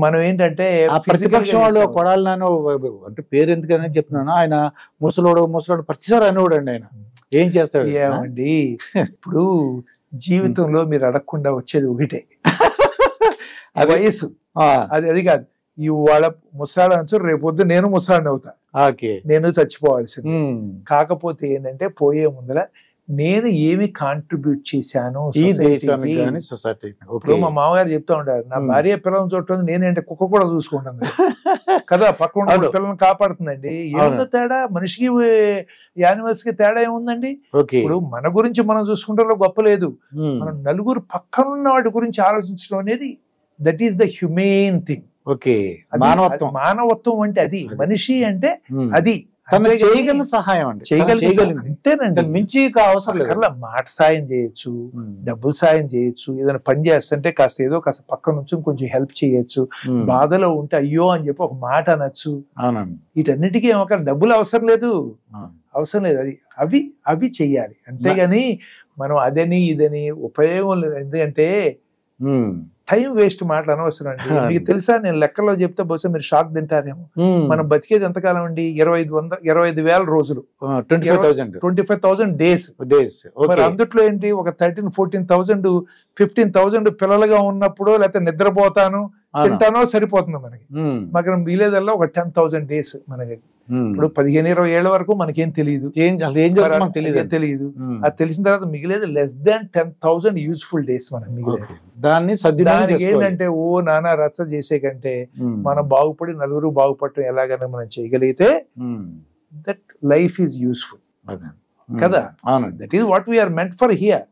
మనం ఏంటంటే ప్రతిపక్షం వాళ్ళు కొడాలి నాని అంటే పేరు ఎందుకని చెప్తున్నాను, ఆయన ముసలోడు ప్రతిసారి అనేవాడు అండి. ఆయన ఏం చేస్తాడు ఏమండి, ఇప్పుడు జీవితంలో మీరు అడగకుండా వచ్చేది ఒకటే, వయసు. అది కాదు, ఇవాళ ముసలాడు అనొచ్చు, రేపొద్దు నేను ముసలాడిని అవుతా, నేను చచ్చిపోవాల్సింది. కాకపోతే ఏంటంటే పోయే ముందర నేను ఏమి కాంట్రిబ్యూట్ చేశాను సొసైటీ. ఇప్పుడు మా మామగారు చెప్తా ఉంటారు, నా భార్య పిల్లలను చూడటం నేనేంటే కుక్క కూడా చూసుకుంటాను కదా, పక్కన ఉన్న పిల్లల్ని కాపాడుతుందండి. ఏముందో తేడా, మనిషికి యానిమల్స్ కి తేడా ఏముందండి? ఇప్పుడు మన గురించి మనం చూసుకుంటే గొప్ప లేదు, మనం నలుగురు పక్కనున్న వాటి గురించి ఆలోచించడం అనేది that is the human thing. మానవత్వం అంటే అది, మనిషి అంటే అది. చేయగల సహాయం అండి, చేయగలిగింది అంతేనండి, మించి అవసరం లేదు. మాట సాయం చేయొచ్చు, డబ్బులు సాయం చేయొచ్చు, ఏదైనా పని చేస్తుంటే కాస్త పక్క నుంచి కొంచెం హెల్ప్ చేయొచ్చు, బాధలో ఉంటే అయ్యో అని చెప్పి ఒక మాట అనొచ్చు. వీటన్నిటికీ ఏమో డబ్బులు అవసరం లేదు, అది అవి చెయ్యాలి. అంతేగాని మనం అదని ఇదని ఉపయోగం లేదు. ఎందుకంటే టైం వేస్ట్ మాటలు అనవసరం అండి. మీకు తెలుసా, నేను లెక్కలో చెప్తే బహుశా మీరు షాక్ తింటారేమో, మనం బతికేది ఎంతకాలం అండి? 25,000 రోజులు, 25,000 డేస్. మరి అందుట్లో ఏంటి, ఒక 13,000-14,000 15,000 పిల్లలుగా ఉన్నప్పుడు, లేకపోతే నిద్రపోతాను తింటానో సరిపోతుంది మనకి. మాకు మిగిలేదల్లా ఒక 10,000 డేస్ మనకి. ఇప్పుడు 15-20 ఏళ్ల వరకు మనకేం తెలియదు, తెలియదు. అది తెలిసిన తర్వాత మిగిలేదు less than 10,000 యూస్ఫుల్ డేస్ మనకి మిగిలేదు. దానికి ఏంటంటే ఓ నానా రచ్చ చేసే కంటే మనం బాగుపడి నలుగురు బాగుపడటం ఎలాగైనా మనం చేయగలిగితే దట్ లైఫ్ ఈజ్ యూస్ఫుల్ కదా. That is what we are meant for here.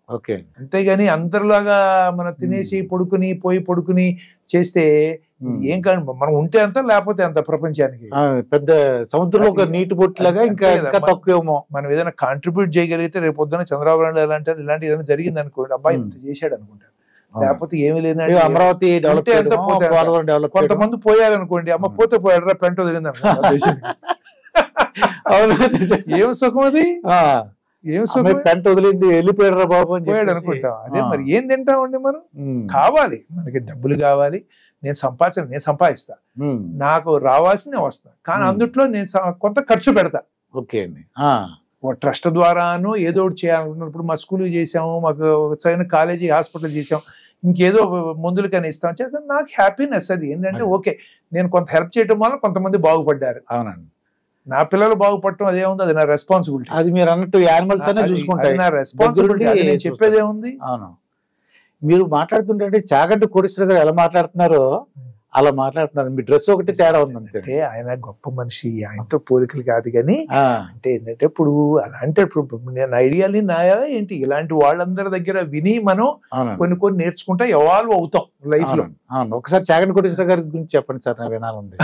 అంతేగాని అందరిలాగా మనం తినేసి పడుకుని చేస్తే ఏం కాదు. మనం ఉంటే అంత, లేకపోతే అంత. ప్రపంచానికి పెద్ద సముద్రంలో ఒక నీటి బొట్టులాగా ఇంకా తక్కువేమో. మనం ఏదైనా కాంట్రిబ్యూట్ చేయగలిగితే రేపు పొద్దున చంద్రబాబు నాయుడు ఇలాంటి ఏదైనా జరిగింది అనుకోండి, అబ్బాయి ఇంత చేశాడు అనుకుంటారు. లేకపోతే ఏమి లేదండి, అమరావతి కొంతమంది పోయారనుకోండి, అమ్మ పోతే పోయాడు రా పెంట వదిలింది అనుకోండి. ఏం సుఖం అది, ఏం సుఖం, పెంట వదిలింది వెళ్ళిపోయాడు బాబు అని పోయాడు అనుకుంటాం. అదే మరి ఏం తింటామండి మనం? కావాలి మనకి, డబ్బులు కావాలి. నేను సంపాదిస్తా, నాకు రావాల్సిందే వస్తా, కానీ అందుట్లో నేను కొంత ఖర్చు పెడతా. ఓకే అండి. ట్రస్ట్ ద్వారాను ఏదో ఒకటి చేయాలనుకున్నప్పుడు మా స్కూల్ చేసాము, మాకు చదివిన కాలేజీ హాస్పిటల్ చేసాం, ఇంకేదో మందులు కానీ ఇస్తాం చేస్తాను, నాకు హ్యాపీనెస్. అది ఏంటంటే ఓకే, నేను కొంత హెల్ప్ చేయడం వల్ల కొంతమంది బాగుపడ్డారు. అవునండి, నా పిల్లలు బాగుపడటం అదేముంది, అది నా రెస్పాన్సిబిలిటీ. అది మీరు అన్నట్టు యానిమల్స్ అనే చూసుకుంటాయి, నా రెస్పాన్సిబిలిటీ. నేను చెప్పేది ఏముంది. అవును, మీరు మాట్లాడుతుంటే చాగంటి కోటేశ్వర గారు ఎలా మాట్లాడుతున్నారో అలా మాట్లాడుతున్నారు. మీ డ్రెస్ ఒకటి తేడా ఉందంటే. ఆయన గొప్ప మనిషి, ఆయనతో పోలికలు కాదు కానీ అంటే ఏంటంటే ఇప్పుడు అలాంటి నేను ఐడియాలి నాయా ఏంటి ఇలాంటి వాళ్ళందరి దగ్గర విని మనం కొన్ని నేర్చుకుంటా ఎవాల్వ్ అవుతాం లైఫ్ లో. ఒకసారి చాగంటి కోటేశ్వర గారి గురించి చెప్పండి సార్, నాకు వినాలంది.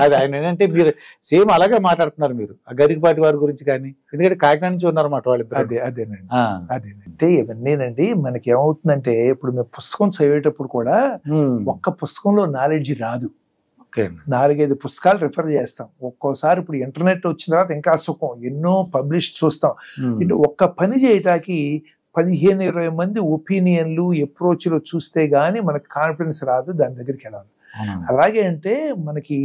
అది ఆయన ఏంటంటే మీరు సేమ్ అలాగే మాట్లాడుతున్నారు మీరు ఆ గరికపాటి వారి గురించి కానీ, ఎందుకంటే కాకినాడ నుంచి ఉన్నారన్నమాట వాళ్ళిద్దరు. అదేనంటే ఇవన్నీనండి. మనకి ఏమవుతుందంటే ఇప్పుడు మేము పుస్తకం చదివేటప్పుడు కూడా ఒక్క పుస్తకంలో నాలెడ్జ్ రాదు, 4-5 పుస్తకాలు రిఫర్ చేస్తాం. ఒక్కోసారి ఇప్పుడు ఇంటర్నెట్ వచ్చిన తర్వాత ఇంకా సుఖం, ఎన్నో పబ్లిష్ చూస్తాం. ఇటు ఒక్క పని చేయటానికి 15-20 మంది ఒపీనియన్లు అప్రోచ్లు చూస్తే గానీ మనకు కాన్ఫిడెన్స్ రాదు, దాని దగ్గరికి వెళ్ళాలి. అలాగే అంటే మనకి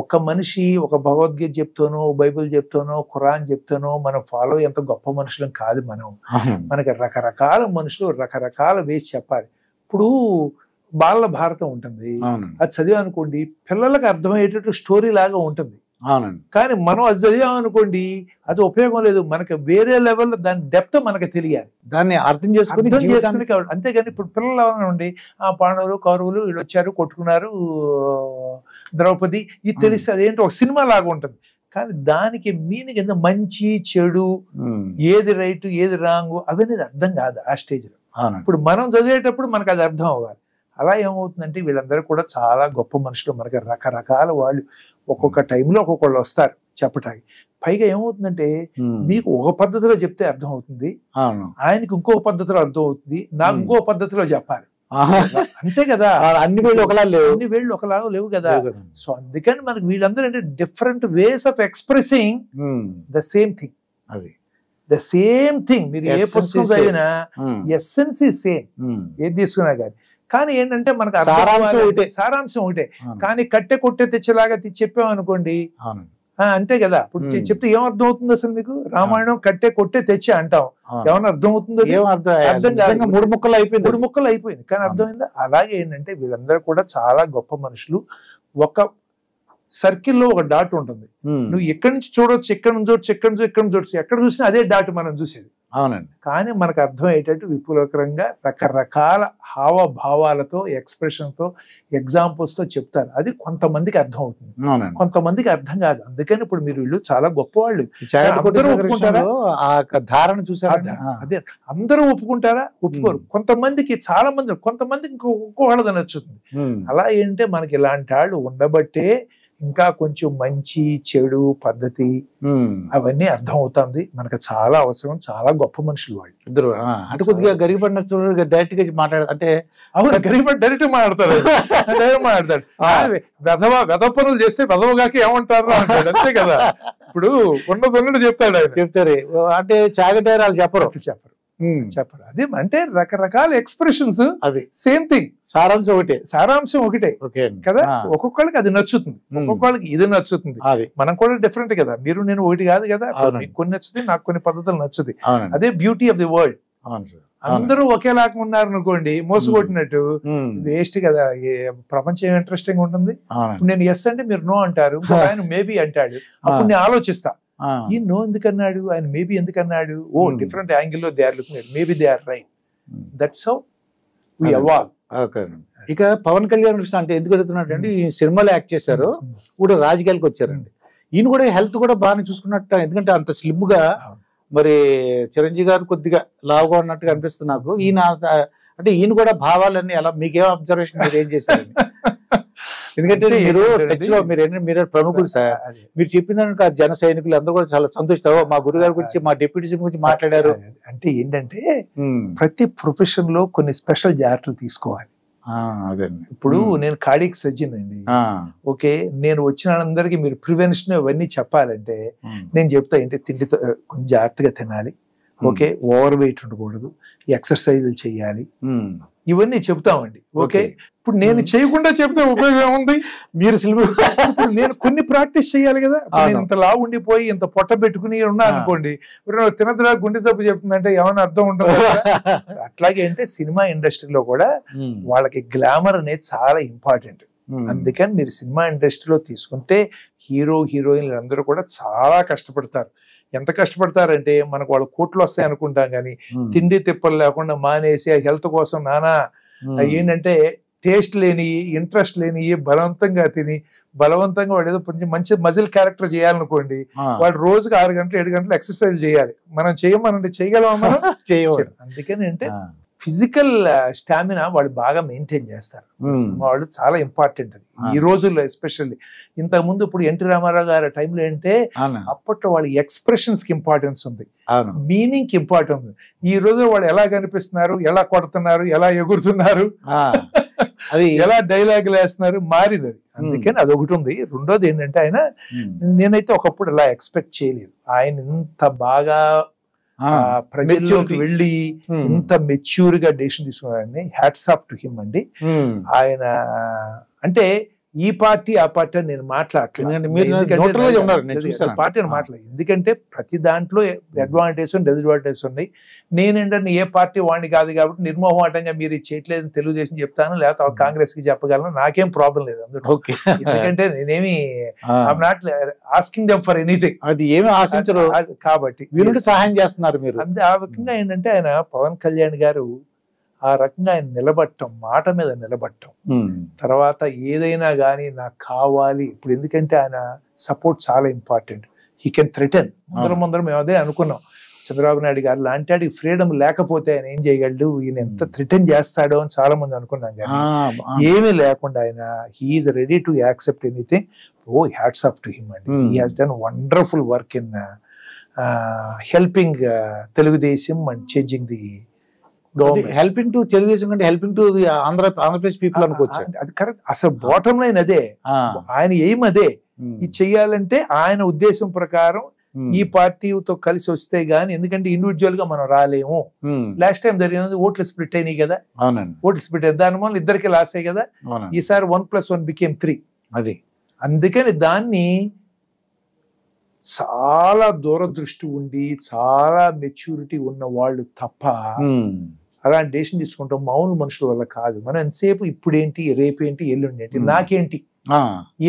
ఒక మనిషి ఒక భగవద్గీత చెప్తానో, బైబిల్ చెప్తానో, ఖురాన్ చెప్తానో మనం ఫాలో ఎంత గొప్ప మనుషులం కాదు. మనకి రకరకాల మనుషులు రకరకాల వేసి చెప్పాలి. ఇప్పుడు బాల భారతం ఉంటుంది, అది చదివామనుకోండి పిల్లలకు అర్థమయ్యేటట్టు స్టోరీ లాగా ఉంటుంది. కానీ మనం అది చదివామనుకోండి అది ఉపయోగం లేదు, మనకి వేరే లెవెల్లో దాని డెప్త్ మనకి తెలియాలి, దాన్ని అర్థం చేసుకుని కావాలి. అంతేగాని ఇప్పుడు పిల్లలు ఏమన్నా ఆ పాండవులు కౌరవులు వీళ్ళు వచ్చారు కొట్టుకున్నారు ద్రౌపది ఇది తెలిస్తే అదేంటి ఒక సినిమా లాగా ఉంటుంది. కానీ దానికి మీనింగ్ ఎంత మంచి చెడు, ఏది రైట్ ఏది రాంగ్ అవన్నీ అర్థం కాదు ఆ స్టేజ్ లో. ఇప్పుడు మనం చదివేటప్పుడు మనకు అది అర్థం అవ్వాలి. అలా ఏమవుతుందంటే వీళ్ళందరూ కూడా చాలా గొప్ప మనుషులు, మనకి రకరకాల వాళ్ళు ఒక్కొక్క టైంలో ఒక్కొక్కళ్ళు వస్తారు చెప్పటానికి. పైగా ఏమవుతుందంటే మీకు ఒక పద్ధతిలో చెప్తే అర్థం అవుతుంది, ఆయనకి ఇంకో పద్ధతిలో అర్థం అవుతుంది, నాకు ఇంకో పద్ధతిలో చెప్పాలి. అంతే కదా, అన్ని వేళ్ళు ఒకలాగా లేవు కదా. సో అందుకని మనకి వీళ్ళందరూ అంటే different ways of expressing the same thing. The same thing మీరు ఏ పుస్తకం చదివినా ఎస్సెన్స్ ఈజ్ సేమ్, ఏది తీసుకున్నా కానీ. కానీ ఏంటంటే మనకు సారాంశం ఒకటే. కానీ కట్టె కొట్టే తెచ్చేలాగా చెప్పామనుకోండి అంతే కదా. ఇప్పుడు చెప్తే ఏం అర్థం అవుతుంది అసలు మీకు? రామాయణం కట్టే కొట్టే తెచ్చే అంటాం, ఏమన్నా అర్థం అవుతుందో? అర్థం కాదు. 3 ముక్కలు అయిపోయింది. కానీ అర్థమైందా? అలాగే ఏంటంటే వీళ్ళందరూ కూడా చాలా గొప్ప మనుషులు. ఒక సర్కిల్లో ఒక డాట్ ఉంటుంది, నువ్వు ఎక్కడి నుంచి చూడొచ్చు, ఎక్కడి నుంచి చూడొచ్చు, ఎక్కడ చూడొచ్చు, ఎక్కడ చూసినా అదే డాట్ మనం చూసేది. అవునండి. కానీ మనకు అర్థమయ్యేటట్టు విపులకరంగా రకరకాల హావభావాలతో, ఎక్స్ప్రెషన్తో, ఎగ్జాంపుల్స్ తో చెప్తారు. అది కొంతమందికి అర్థం అవుతుంది, కొంతమందికి అర్థం కాదు. అందుకని ఇప్పుడు మీరు వీళ్ళు చాలా గొప్పవాళ్ళు. అదే అందరూ ఒప్పుకుంటారా? ఒప్పుకోరు. కొంతమందికి, చాలా మంది, కొంతమందికి ఇంకో వాళ్ళది నచ్చుతుంది. అలా ఏంటంటే మనకి ఇలాంటి వాళ్ళు ఉండబట్టే ఇంకా కొంచెం మంచి చెడు పద్ధతి అవన్నీ అర్థం అవుతుంది. మనకు చాలా అవసరం. చాలా గొప్ప మనుషులు వాళ్ళు ఇద్దరు. అంటే కొద్దిగా గరిగిపడిన డైరెక్ట్ గా మాట్లాడారు అంటే, అవును గరిగిపడి డైరెక్ట్ మాట్లాడతారు. వెధ పనులు చేస్తే వెధవగాకి ఏమంటారు అంటాడు, అంతే కదా. ఇప్పుడు ఉన్నది చెప్తాడు, చెప్తారు. అంటే చాగటేరాలు చెప్పరు. అదే అంటే రకరకాల ఎక్స్ప్రెషన్స్, అది సేమ్ థింగ్, సారాంశం ఒకటే కదా. ఒక్కొక్కళ్ళకి అది నచ్చుతుంది, ఒక్కొక్కళ్ళకి ఇది నచ్చుతుంది. మనం కూడా డిఫరెంట్ కదా. మీరు నేను ఒకటి కాదు కదా. మీకు కొన్ని నచ్చుతుంది, నాకు కొన్ని పద్ధతులు నచ్చుతుంది. అదే బ్యూటీ ఆఫ్ ది వరల్డ్. అందరూ ఒకేలాగా ఉన్నారు అనుకోండి, మోసగొట్టినట్టు వేస్ట్ కదా. ప్రపంచం ఏం ఇంట్రెస్టింగ్ ఉంటుంది. నేను ఎస్ అంటే మీరు నో అంటారు, ఆయన మేబీ అంటాడు. అప్పుడు నేను ఆలోచిస్తా, ఈ నో ఎందుకన్నాడు, ఆయన మేబీ ఎందుకన్నాడు. ఓ డిఫరెంట్ యాంగిల్లో they are looking, maybe they are right. That's how we evolve. ఇక పవన్ కళ్యాణ్ కృష్ణ అంటే ఎందుకు అడుగుతున్నట్టు అంటే, ఈ సినిమాలో యాక్ట్ చేశారు, ఇప్పుడు రాజకీయాలకు వచ్చారండి. ఈయన కూడా హెల్త్ కూడా బాగానే చూసుకున్నట్టు, ఎందుకంటే అంత స్లిమ్ గా. మరి చిరంజీవి గారు కొద్దిగా లావుగా ఉన్నట్టుగా అనిపిస్తుంది నాకు. ఈయన అంటే ఈయన కూడా భావాలన్నీ ఎలా, మీకేం అబ్జర్వేషన్, మీరు ఏం చేశారండి? ఎందుకంటే మీరు టచ్ లో మీరు ప్రముఖులు సార్. మీరు చెప్పిన జన సైనికులు అందరూ కూడా చాలా సంతోషిస్తారు. మా గురుగారి గురించి, మా డిప్యూటీ సీఎం గురించి మాట్లాడారు. అంటే ఏంటంటే ప్రతి ప్రొఫెషన్ లో కొన్ని స్పెషల్ జాగ్రత్తలు తీసుకోవాలి. అదే ఇప్పుడు నేను కార్డియాక్ సర్జన్ అండి. ఓకే, నేను వచ్చిన అందరికి మీరు ప్రివెన్షన్ ఇవన్నీ చెప్పాలంటే నేను చెప్తా ఏంటి, తిండితో కొంచెం జాగ్రత్తగా తినాలి. ఓకే, ఓవర్ వెయిట్ ఉండకూడదు, ఎక్సర్సైజులు చేయాలి, ఇవన్నీ చెప్తామండి. ఓకే, ఇప్పుడు నేను చేయకుండా చెప్తే ఉపయోగం ఏముంది? మీరు నేను కొన్ని ప్రాక్టీస్ చేయాలి కదా. నేను ఇంత లావు ఉండిపోయి ఇంత పొట్ట పెట్టుకుని ఉన్నా అనుకోండి, తినదురా గుండె జబ్బు చెప్తుందంటే ఏమైనా అర్థం ఉంటుంది. అట్లాగే అంటే సినిమా ఇండస్ట్రీలో కూడా వాళ్ళకి గ్లామర్ అనేది చాలా ఇంపార్టెంట్. అందుకని మీరు సినిమా ఇండస్ట్రీలో తీసుకుంటే హీరో హీరోయిన్లు అందరూ కూడా చాలా కష్టపడతారు. ఎంత కష్టపడతారంటే మనకు వాళ్ళు కోట్లు వస్తాయి అనుకుంటాం, కానీ తిండి తిప్పలు లేకుండా మానేసి ఆ హెల్త్ కోసం నానా ఏంటంటే టేస్ట్ లేని, ఇంట్రెస్ట్ లేని, బలవంతంగా తిని బలవంతంగా వాడు ఏదో కొంచెం మంచి మజిల్ క్యారెక్టర్ చేయాలనుకోండి, వాడు రోజుకి 6 గంటలు 7 గంటలు ఎక్సర్సైజ్ చేయాలి. మనం చేయమనంటే చేయగలమా? మనం చేయలేం. అందుకని అంటే ఫిజికల్ స్టామినా వాళ్ళు బాగా మెయింటైన్ చేస్తారు. వాళ్ళు చాలా ఇంపార్టెంట్ అది ఈ రోజుల్లో. ఎస్పెషల్లీ ఇంతకు ముందు ఇప్పుడు ఎన్టీ రామారావు గారి టైంలో అంటే అప్పట్లో వాళ్ళ ఎక్స్ప్రెషన్స్ కి ఇంపార్టెన్స్ ఉంది, మీనింగ్ కి ఇంపార్టెన్స్ ఉంది. ఈ రోజు వాళ్ళు ఎలా కనిపిస్తున్నారు, ఎలా కొడుతున్నారు, ఎలా ఎగురుతున్నారు, అది ఎలా డైలాగులు వేస్తున్నారు, మారింది అది. అందుకని అదొకటి ఉంది. రెండోది ఏంటంటే ఆయన, నేనైతే ఒకప్పుడు అలా ఎక్స్పెక్ట్ చేయలేదు. ఆయన ఇంత బాగా ప్రజల్లోకి వెళ్ళి ఇంత మెచ్యూర్ గా డెసిషన్ తీసుకున్నారని హ్యాట్స్ ఆఫ్ టు హిమ్ అండి. ఆయన అంటే ఈ పార్టీ ఆ పార్టీ అని నేను మాట్లాడలేదు, పార్టీ అని మాట్లాడలేదు. ఎందుకంటే ప్రతి దాంట్లో అడ్వాంటేజ్ డిసడ్వాంటేజ్ ఉన్నాయి. నేనేంటంటే ఏ పార్టీ వాడిని కాదు కాబట్టి నిర్మోహమాటంగా మీరు చేయట్లేదు తెలుగుదేశం చెప్తాను, లేకపోతే కాంగ్రెస్ కి చెప్పగలను, నాకేం ప్రాబ్లం లేదు అందులో. ఎందుకంటే నేనేమి I'm not asking them for anything, అది ఏమి ఆశించరు కాబట్టి వీళ్ళు సహాయం చేస్తున్నారు మీరు. అంతే ఆ రకంగా ఏంటంటే ఆయన పవన్ కళ్యాణ్ గారు ఆ రకంగా ఆయన నిలబడటం, మాట మీద నిలబడటం, తర్వాత ఏదైనా కానీ నాకు కావాలి. ఇప్పుడు ఎందుకంటే ఆయన సపోర్ట్ చాలా ఇంపార్టెంట్. He can threaten. ముందరం మేము అదే అనుకున్నాం, చంద్రబాబు నాయుడు గారు లాంటి వాడికి ఫ్రీడమ్ లేకపోతే ఆయన ఏం చేయగలడు, ఈయన ఎంత థ్రెటన్ చేస్తాడో అని చాలా మంది అనుకున్నాం. కానీ ఏమీ లేకుండా ఆయన he's ready to accept anything. Oh hats off to him అండి. He has done wonderful work in helping Telugu Desam and changing the helping to Telugu Desam కంటే హెల్పింగ్ టు ఆంధ్రప్రదేశ్ పీపుల్ అనుకోవచ్చు. అది కరెక్ట్. అసలు బాటమ్ లైన్ అదే, ఆయన ఎయిమ్ అదే. ఇది చెయ్యాలంటే ఆయన ఉద్దేశం ప్రకారం ఈ పార్టీతో కలిసి వస్తే గానీ, ఎందుకంటే ఇండివిజువల్ గా మనం రాలేము. లాస్ట్ టైం జరిగినది ఓట్లు స్ప్లిట్ అయినాయి కదా, ఓట్లు స్ప్లిట్ అయ్యి దాని వల్ల ఇద్దరికి లాస్ అయ్యి కదా. ఈసారి 1+1 became 3. అది అందుకని దాన్ని చాలా దూరదృష్టి ఉండి చాలా మెచ్యూరిటీ ఉన్న వాళ్ళు తప్ప అలాంటి డెసిషన్ తీసుకుంటాం మామూలు మనుషుల వల్ల కాదు. మనం ఎంతసేపు ఇప్పుడేంటి, రేపేంటి, ఎల్లుండి ఏంటి, నాకేంటి,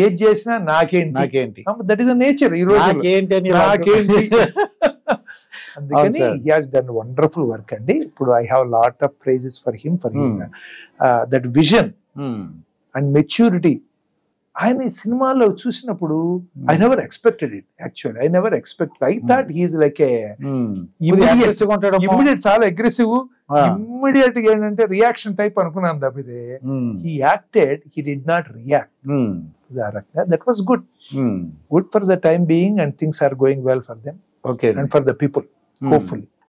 ఏది చేసినా నాకేంటి, దట్ ఈస్ ద నేచర్. ఈ రోజు నాకేంటి. అందుకని he has done wonderful work అండి. ఇప్పుడు I have lot of praises for him for his that vision and maturity. ఆయన ఈ సినిమాలో చూసినప్పుడు I never expected it actually. I never expected. I thought he is like a immediate చాలా aggressive, immediate గా ఏంటంటే reaction type అనుకున్నాను తప్పితే he acted, he did not react. That was good for the time being and things are going well for them. Okay. And for the people hopefully.